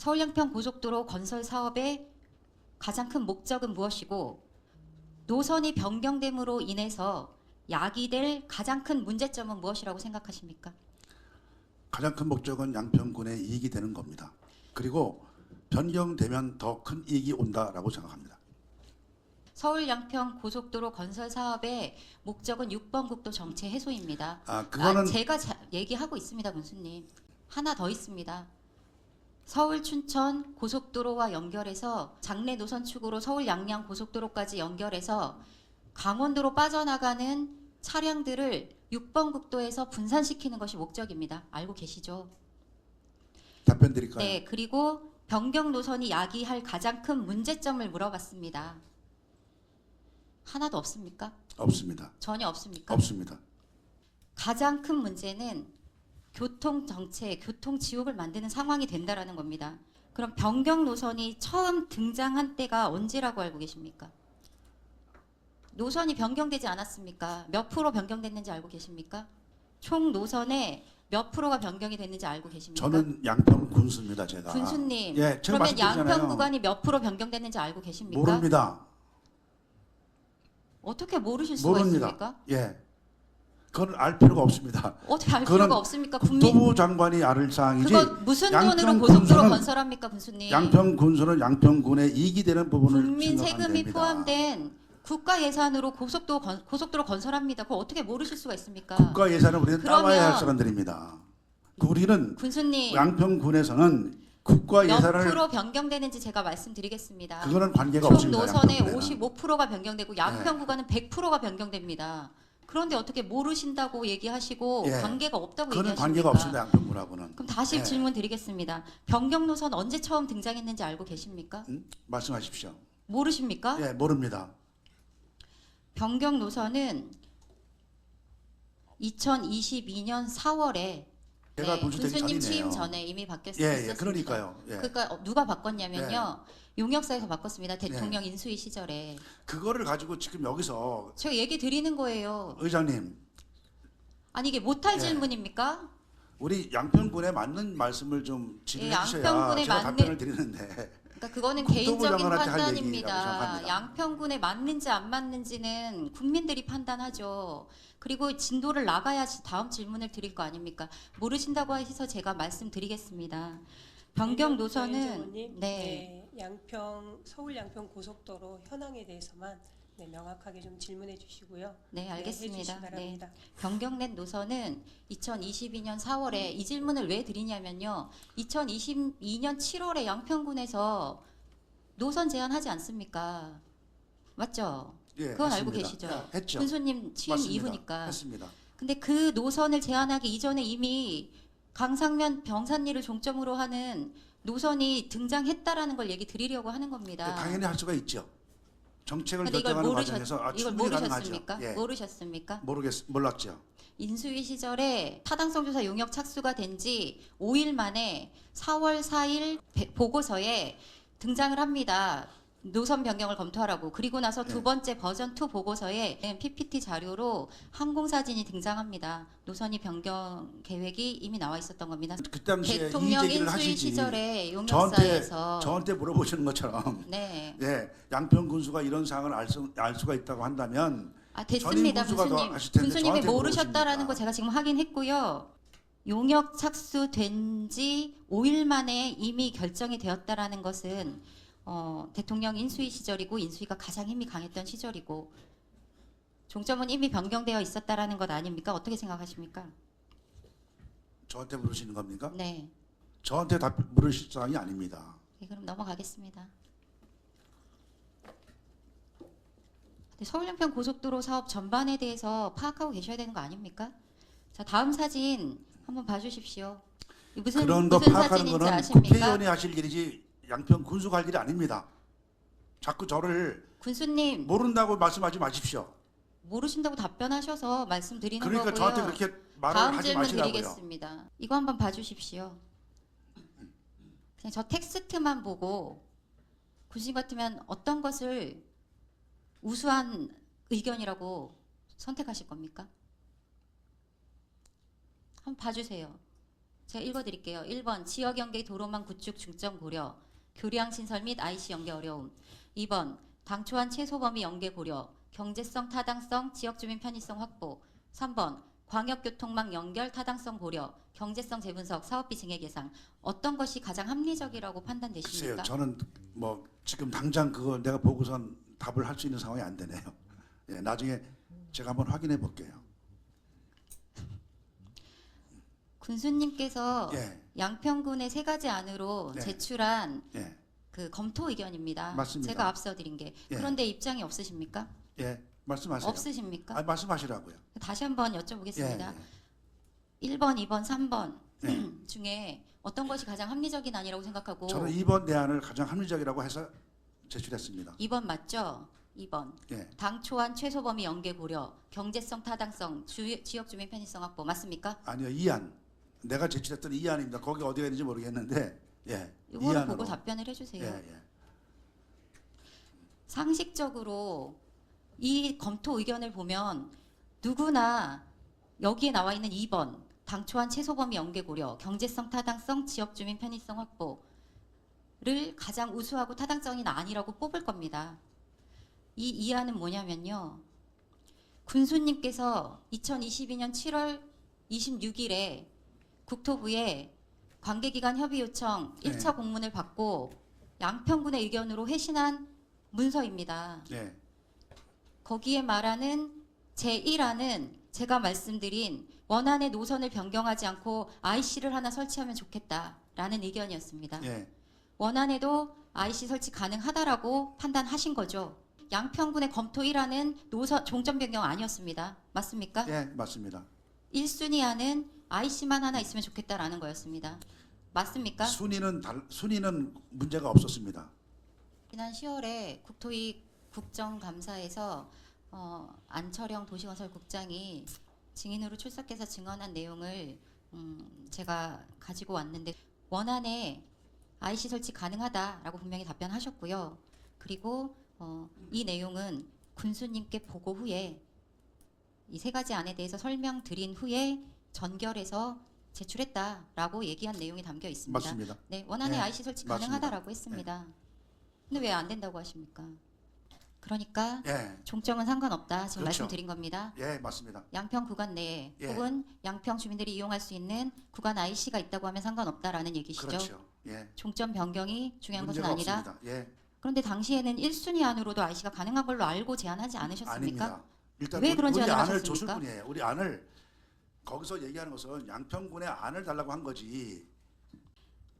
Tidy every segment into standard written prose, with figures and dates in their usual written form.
서울 양평 고속도로 건설 사업의 가장 큰 목적은 무엇이고 노선이 변경됨으로 인해서 야기될 가장 큰 문제점은 무엇이라고 생각하십니까? 가장 큰 목적은 양평군의 이익이 되는 겁니다. 그리고 변경되면 더 큰 이익이 온다라고 생각합니다. 서울 양평 고속도로 건설 사업의 목적은 6번 국도 정체 해소입니다. 그거는 제가 얘기하고 있습니다, 군수님. 하나 더 있습니다. 서울 춘천 고속도로와 연결해서 장래 노선축으로 서울 양양 고속도로까지 연결해서 강원도로 빠져나가는 차량들을 6번 국도에서 분산시키는 것이 목적입니다. 알고 계시죠? 답변 드릴까요? 네, 그리고 변경 노선이 야기할 가장 큰 문제점을 물어봤습니다. 하나도 없습니까? 없습니다. 전혀 없습니까? 없습니다. 가장 큰 문제는 교통 정체, 교통 지옥을 만드는 상황이 된다라는 겁니다. 그럼 변경 노선이 처음 등장한 때가 언제라고 알고 계십니까? 노선이 변경되지 않았습니까? 몇 프로 변경됐는지 알고 계십니까? 총 노선의 몇 프로가 변경이 됐는지 알고 계십니까? 저는 양평 군수입니다, 제가. 군수님, 예, 제가 그러면 양평 말씀드리잖아요. 구간이 몇 프로 변경됐는지 알고 계십니까? 모릅니다. 어떻게 모르실 수가 모릅니다. 있습니까? 예, 그건 알 필요가 없습니다. 어떻게 알 그거는 필요가 없습니까? 국토부 장관이 알을 사항이지. 그거 무슨 돈으로 양평 고속도로 군수는- 건설합니까, 군수님? 양평 군수는 양평군의 이익이 되는 부분을 국민 생각하면 세금이 됩니다. 포함된 국가 예산으로 고속도로 건설합니다. 그걸 어떻게 모르실 수가 있습니까? 국가 예산을 우리는 그러면- 따와야 할 사람들입니다. 우리는 군수님, 양평군에서는 국가 몇 예산을 프로 변경되는지 제가 말씀드리겠습니다. 그거는 관계가 총 없습니다. 노선의 양평군에는. 55%가 변경되고 양평 구간은 100%가 변경됩니다. 그런데 어떻게 모르신다고 얘기하시고 예. 관계가 없다고 그거는 얘기하십니까? 관계가 없습니다. 양평군하고는. 그럼 다시 예. 질문 드리겠습니다. 변경 노선 언제 처음 등장했는지 알고 계십니까? 말씀하십시오. 모르십니까? 예, 모릅니다. 변경 노선은 2022년 4월에 제가 군수되기 군수님 전이네요. 취임 전에 이미 바뀌었습니다. 예, 그러니까요. 예. 그러니까 누가 바꿨냐면요. 용역사에서 바꿨습니다. 대통령 예. 인수위 시절에. 그거를 가지고 지금 여기서 제가 얘기 드리는 거예요. 의장님, 아니 이게 못할 예. 질문입니까? 우리 양평군에 맞는 말씀을 좀 진행해 예, 주셔야 양평군에 제가 맞는- 답변을 드리는데. 그러니까 그거는 국토부 개인적인 장관한테 할 얘기라고 판단입니다. 생각합니다. 양평군에 맞는지 안 맞는지는 국민들이 판단하죠. 그리고 진도를 나가야지 다음 질문을 드릴 거 아닙니까? 모르신다고 해서 제가 말씀드리겠습니다. 변경 노선은 의원님, 네. 서울 양평 고속도로 현황에 대해서만 명확하게 좀 질문해 주시고요. 네, 알겠습니다. 해주시기 바랍니다. 변경된 노선은 2022년 4월에 이 질문을 왜 드리냐면요. 2022년 7월에 양평군에서 노선 제한하지 않습니까? 맞죠? 예, 그건 알고 했습니다. 계시죠? 예, 했죠. 군수님 취임 맞습니다. 이후니까. 했습니다. 근데 그 노선을 제한하기 이전에 이미 강상면 병산리를 종점으로 하는 노선이 등장했다라는 걸 얘기 드리려고 하는 겁니다. 당연히 할 수가 있죠. 정책을 근데 이걸 결정하는 과정에서 이걸 충분히 가능하죠. 모르셨습니까? 예, 모르셨습니까? 몰랐죠. 인수위 시절에 타당성 조사 용역 착수가 된 지 5일 만에 4월 4일 보고서에 등장을 합니다. 노선 변경을 검토하라고. 그리고 나서 두 네. 번째 버전 2 보고서에 PPT 자료로 항공사진이 등장합니다. 노선이 변경 계획이 이미 나와 있었던 겁니다. 그 당시에 이 대통령 얘기를 인수위 하시지. 시절에 용역사에서 저한테 물어보시는 것처럼 네. 예, 양평 군수가 이런 사항을 알 수가 있다고 한다면 됐습니다, 전임 군수가 더 군수님. 하실 텐데 군수님이 저한테 모르셨다라는 물어보십니까? 거 제가 지금 확인했고요. 용역 착수된 지 5일 만에 이미 결정이 되었다라는 것은 대통령 인수위 시절이고 인수위가 가장 힘이 강했던 시절이고 종점은 이미 변경되어 있었다라는 것 아닙니까? 어떻게 생각하십니까? 저한테 물으시는 겁니까? 네. 저한테 물으실 사항이 아닙니다. 네, 그럼 넘어가겠습니다. 서울 양평 고속도로 사업 전반에 대해서 파악하고 계셔야 되는 거 아닙니까? 자, 다음 사진 한번 봐주십시오. 무슨 그런 거 무슨 파악하는 사진인지 거는 아십니까? 국회의원이 하실 일이지 양평 군수가 할 일이 아닙니다. 자꾸 저를 군수님 모른다고 말씀하지 마십시오. 모르신다고 답변하셔서 말씀드리는 그러니까 거고요. 저한테 그렇게 말을 다음 하지 질문 마시라고요. 드리겠습니다. 이거 한번 봐주십시오. 그냥 저 텍스트만 보고 군수님 같으면 어떤 것을 우수한 의견이라고 선택하실 겁니까? 한번 봐주세요. 제가 읽어드릴게요. 1번 지역 연계 도로망 구축 중점 고려, 교량 신설 및 IC 연계 어려움. 2번 당초한 최소 범위 연계 고려, 경제성 타당성 지역 주민 편의성 확보. 3번 광역교통망 연결 타당성 고려, 경제성 재분석, 사업비 증액 예상. 어떤 것이 가장 합리적이라고 글쎄요, 판단되십니까? 저는 뭐 지금 당장 그거 내가 보고선 답을 할 수 있는 상황이 안 되네요. 예, 나중에 제가 한번 확인해 볼게요. 군수님께서 예, 양평군의 세 가지 안으로 네. 제출한 예, 그 검토 의견입니다. 맞습니다. 제가 앞서 드린 게. 예. 그런데 입장이 없으십니까? 예, 말씀하세요. 없으십니까? 아, 말씀하시라고요. 다시 한번 예, 여쭤보겠습니다. 예. 1번, 2번, 3번 네. 중에 어떤 것이 가장 합리적인 안이라고 생각하고 저는 2번 대안을 가장 합리적이라고 해서 제출했습니다. 2번 맞죠? 2번. 예, 당초한 최소 범위 연계 고려, 경제성 타당성, 지역 주민 편의성 확보 맞습니까? 아니요, 2안. 내가 제출했던 2안입니다. 거기 어디가 있는지 모르겠는데, 예, 이거를 2안으로. 보고 답변을 해주세요. 예, 예. 상식적으로 이 검토 의견을 보면 누구나 여기에 나와 있는 2번 당초한 최소 범위 연계 고려, 경제성 타당성, 지역 주민 편의성 확보를 가장 우수하고 타당성이 아니라고 뽑을 겁니다. 이 이안은 뭐냐면요. 군수님께서 2022년 7월 26일에 국토부에 관계기관 협의 요청 네. 1차 공문을 받고 양평군의 의견으로 회신한 문서입니다. 예, 거기에 말하는 제1안은 제가 말씀드린 원안의 노선을 변경하지 않고 IC를 하나 설치하면 좋겠다라는 의견이었습니다. 예, 원안에도 IC 설치 가능하다라고 판단하신 거죠. 양평군의 검토 1안은 노선 종점 변경 아니었습니다. 맞습니까? 예, 맞습니다. 1순위 안은 IC만 하나 있으면 좋겠다라는 거였습니다. 맞습니까? 순위는 문제가 없었습니다. 지난 10월에 국토위 국정감사에서 안철영 도시건설국장이 증인으로 출석해서 증언한 내용을 제가 가지고 왔는데 원안에 IC 설치 가능하다라고 분명히 답변하셨고요. 그리고 이 내용은 군수님께 보고 후에 이 세 가지 안에 대해서 설명드린 후에 전결해서 제출했다라고 얘기한 내용이 담겨 있습니다. 맞습니다. 네, 원안에 네, IC 설치 맞습니다. 가능하다라고 했습니다. 근데 왜 안 된다고 하십니까? 그러니까 예, 종점은 상관없다. 지금 그렇죠. 말씀드린 겁니다. 예, 맞습니다. 양평 구간 내에 예. 혹은 양평 주민들이 이용할 수 있는 구간 IC가 있다고 하면 상관없다라는 얘기시죠. 그렇죠. 예, 종점 변경이 중요한 것은 문제가 아니다. 없습니다. 예, 그런데 당시에는 1순위 안으로도 IC가 가능한 걸로 알고 제안하지 않으셨습니까? 아닙니다. 일단 왜 그런 우리 제안을 안을 하셨습니까? 줬을 뿐이에요. 우리 안을 거기서 얘기하는 것은 양평군의 안을 달라고 한 거지.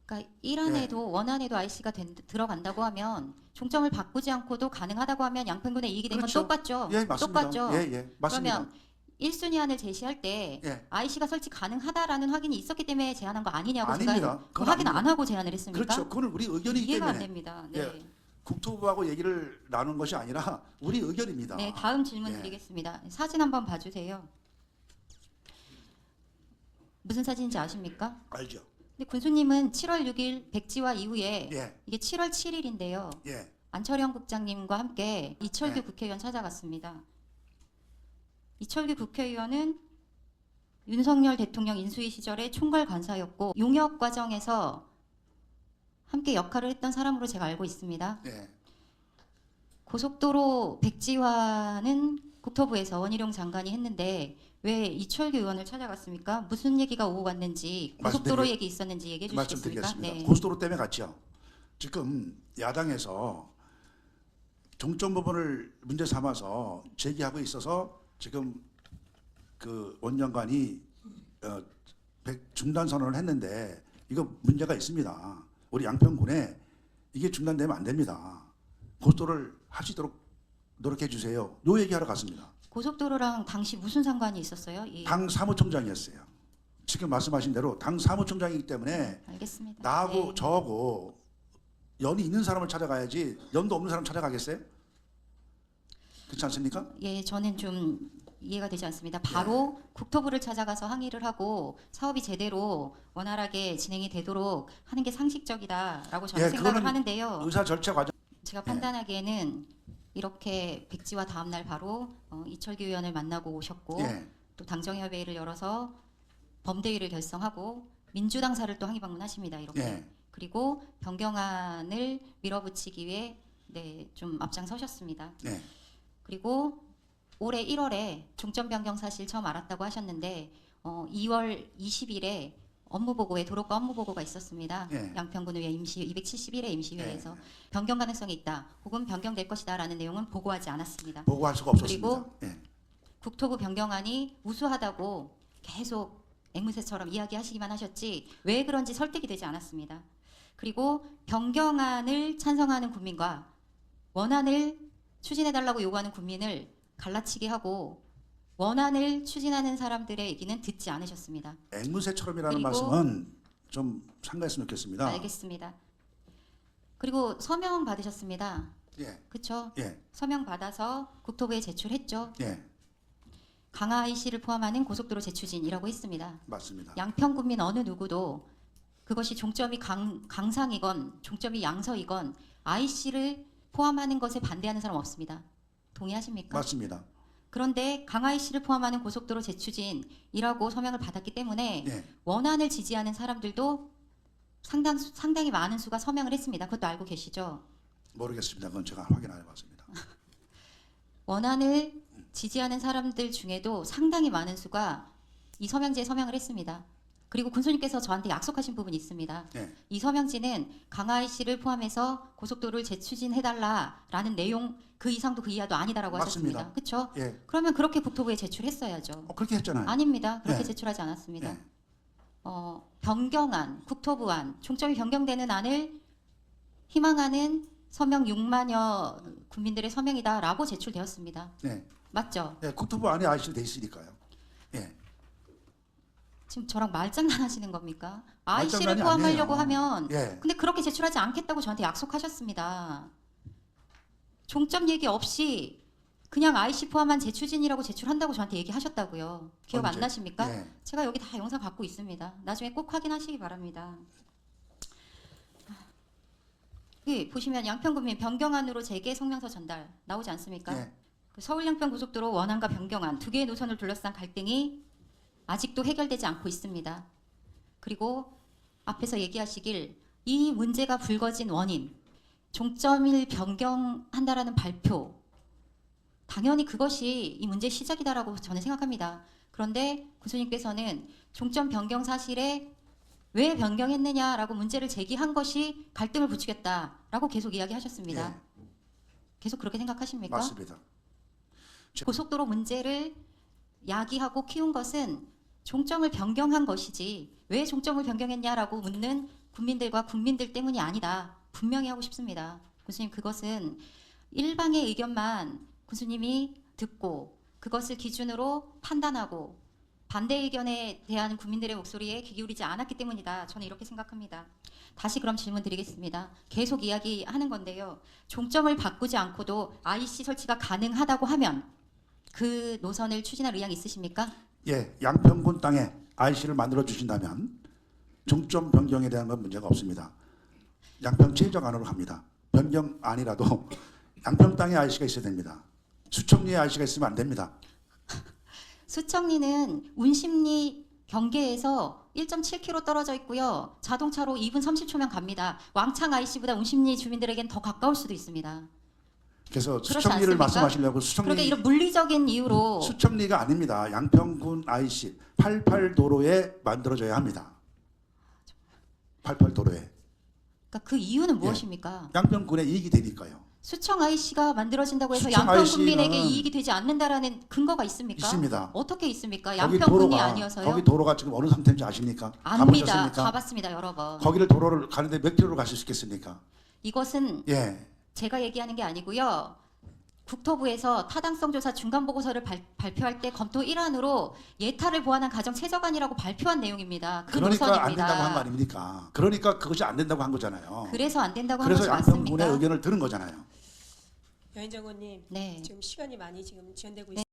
그러니까 1안에도 원안에도 IC가 들어간다고 하면 종점을 바꾸지 않고도 가능하다고 하면 양평군의 이익이 된 건 그렇죠. 똑같죠. 예, 맞습니다. 똑같죠. 예, 예, 맞습니다. 그러면 1순위 안을 제시할 때 예, IC가 설치 가능하다라는 확인이 있었기 때문에 제안한 거 아니냐고 아닙니다. 제가 그건 확인 아닙니다. 안 하고 제안을 했습니까? 그렇죠. 그건 우리 의견이기 이해가 안 때문에 됩니다. 네. 예. 국토부하고 얘기를 나눈 것이 아니라 우리 의견입니다. 네, 다음 질문 예. 드리겠습니다. 사진 한번 봐주세요. 무슨 사진인지 아십니까? 알죠? 근데 군수님은 7월 6일 백지화 이후에 예, 이게 7월 7일인데요. 예, 안철영 국장님과 함께 이철규 네. 국회의원 찾아갔습니다. 이철규 국회의원은 윤석열 대통령 인수위 시절에 총괄 관사였고 용역 과정에서 함께 역할을 했던 사람으로 제가 알고 있습니다. 예. 고속도로 백지화는 국토부에서 원희룡 장관이 했는데 왜 이철규 의원을 찾아갔습니까? 무슨 얘기가 오고 갔는지 고속도로 얘기 있었는지 얘기해 주시겠습니까? 말씀드리겠습니다. 네. 고속도로 때문에 갔죠. 지금 야당에서 종점 부분을 문제 삼아서 제기하고 있어서 지금 그 원장관이 중단 선언을 했는데 이거 문제가 있습니다. 우리 양평군에 이게 중단되면 안 됩니다. 고속도로를 할 수 있도록 노력해 주세요. 요 얘기하러 갔습니다. 고속도로랑 당시 무슨 상관이 있었어요? 당 사무총장이었어요. 지금 말씀하신 대로 당 사무총장이기 때문에 알겠습니다. 나하고 네. 저하고 연이 있는 사람을 찾아가야지 연도 없는 사람 찾아가겠어요? 그렇지 않습니까? 예, 저는 좀 이해가 되지 않습니다. 바로 국토부를 찾아가서 항의를 하고 사업이 제대로 원활하게 진행이 되도록 하는 게 상식적이다라고 저는 예, 생각을 그거는 하는데요. 의사 절차 과정. 제가 판단하기에는 이렇게 백지화 다음 날 바로 이철규 의원을 만나고 오셨고 예, 또 당정협의회를 열어서 범대위를 결성하고 민주당사를 또 항의 방문하십니다. 이렇게. 예. 그리고 변경안을 밀어붙이기 위해 좀 앞장서셨습니다. 예. 그리고 올해 1월에 종점 변경 사실 처음 알았다고 하셨는데 2월 20일에 업무보고에 도로과 업무보고가 있었습니다. 예. 양평군의회 임시 271회 임시회에서 예. 변경 가능성이 있다 혹은 변경될 것이다라는 내용은 보고하지 않았습니다. 보고할 수가 없었습니다. 그리고 예. 국토부 변경안이 우수하다고 계속 앵무새처럼 이야기하시기만 하셨지 왜 그런지 설득이 되지 않았습니다. 그리고 변경안을 찬성하는 국민과 원안을 추진해달라고 요구하는 국민을 갈라치게 하고 원안을 추진하는 사람들의 얘기는 듣지 않으셨습니다. 앵무새처럼이라는 그리고- 말씀은 좀 상가했으면 좋겠습니다. 알겠습니다. 그리고 서명 받으셨습니다. 예. 그렇죠? 예. 서명 받아서 국토부에 제출했죠. 예. 강화 IC를 포함하는 고속도로 재추진이라고 했습니다. 맞습니다. 양평 국민 어느 누구도 그것이 종점이 강상이건 종점이 양서이건 IC를 포함하는 것에 반대하는 사람 없습니다. 동의하십니까? 맞습니다. 그런데 강화 IC를 포함하는 고속도로 재추진이라고 서명을 받았기 때문에 예. 원안을 지지하는 사람들도 상당히 많은 수가 서명을 했습니다. 그것도 알고 계시죠? 모르겠습니다. 그건 제가 확인 안 해봤습니다. 원안을 지지하는 사람들 중에도 상당히 많은 수가 이 서명지에 서명을 했습니다. 그리고 군수님께서 저한테 약속하신 부분이 있습니다. 예. 이 서명지는 강하이 씨를 포함해서 고속도로를 재추진해달라라는 내용 그 이상도 그 이하도 아니다라고 맞습니다. 하셨습니다. 그렇죠? 예. 그러면 그렇게 국토부에 제출했어야죠. 그렇게 했잖아요. 아닙니다. 그렇게 예. 제출하지 않았습니다. 예. 변경안, 국토부안, 종점이 변경되는 안을 희망하는 서명 6만여 국민들의 서명이다라고 제출되었습니다. 예. 맞죠? 예. 국토부 안에 IC로 돼 있으니까요. 예. 지금 저랑 말장난하시는 겁니까? IC를 말장난이 포함하려고 아니에요. 하면 예. 근데 그렇게 제출하지 않겠다고 저한테 약속하셨습니다. 종점 얘기 없이 그냥 IC 포함한 재추진이라고 제출한다고 저한테 얘기하셨다고요. 기억 안 언제? 나십니까? 예. 제가 여기 다 영상 갖고 있습니다. 나중에 꼭 확인하시기 바랍니다. 여기 보시면 양평구민 변경안으로 재개 성명서 전달 나오지 않습니까? 예. 그 서울 양평 고속도로 원안과 변경안 두 개의 노선을 둘러싼 갈등이 아직도 해결되지 않고 있습니다. 그리고 앞에서 얘기하시길 이 문제가 불거진 원인 종점을 변경한다라는 발표 당연히 그것이 이 문제의 시작이다라고 저는 생각합니다. 그런데 군수님께서는 종점 변경 사실에 왜 변경했느냐라고 문제를 제기한 것이 갈등을 부추겼다라고 계속 이야기하셨습니다. 예. 계속 그렇게 생각하십니까? 맞습니다. 고속도로 문제를 야기하고 키운 것은 종점을 변경한 것이지 왜 종점을 변경했냐라고 묻는 국민들과 국민들 때문이 아니다. 분명히 하고 싶습니다. 군수님 그것은 일방의 의견만 군수님이 듣고 그것을 기준으로 판단하고 반대 의견에 대한 국민들의 목소리에 귀 기울이지 않았기 때문이다. 저는 이렇게 생각합니다. 다시 그럼 질문 드리겠습니다. 계속 이야기하는 건데요. 종점을 바꾸지 않고도 IC 설치가 가능하다고 하면 그 노선을 추진할 의향이 있으십니까? 예. 양평군 땅에 IC를 만들어 주신다면 종점 변경에 대한 건 문제가 없습니다. 양평 최저간으로 갑니다. 변경 아니라도 양평 땅에 IC가 있어야 됩니다. 수청리에 IC가 있으면 안 됩니다. 수청리는 운심리 경계에서 1.7km 떨어져 있고요. 자동차로 2분 30초면 갑니다. 왕창 IC보다 운심리 주민들에겐 더 가까울 수도 있습니다. 그래서 그렇지 수청리를 않습니까? 말씀하시려고 그러니까 수청리 이런 물리적인 이유로 수청리가 아닙니다. 양평군 IC 88도로에 만들어져야 합니다. 88도로에 그러니까 그 이유는 예. 무엇입니까? 양평군에 이익이 되니까요. 수청 IC가 만들어진다고 해서 수청 양평 IC 는 국민에게 이익이 되지 않는다라는 근거가 있습니까? 있습니다. 어떻게 있습니까? 거기 양평군이 아니어서요? 거기 도로가 지금 어느 상태인지 아십니까? 압니다. 가보셨습니까? 가봤습니다. 여러 번. 거기를 도로를 가는데 몇 킬로로 가실 수 있겠습니까? 이것은 예. 제가 얘기하는 게 아니고요. 국토부에서 타당성 조사 중간 보고서를 발표할 때 검토 일환으로 예타를 보완한 가정 최저간이라고 발표한 내용입니다. 그 그러니까 노선입니다. 안 된다고 한 거 아닙니까? 그러니까 그것이 안 된다고 한 거잖아요. 그래서 안 된다고 한 그래서 것이 양평군의 맞습니까? 의견을 들은 거잖아요. 여인정원님 네. 지금 시간이 많이 지금 지연되고 네.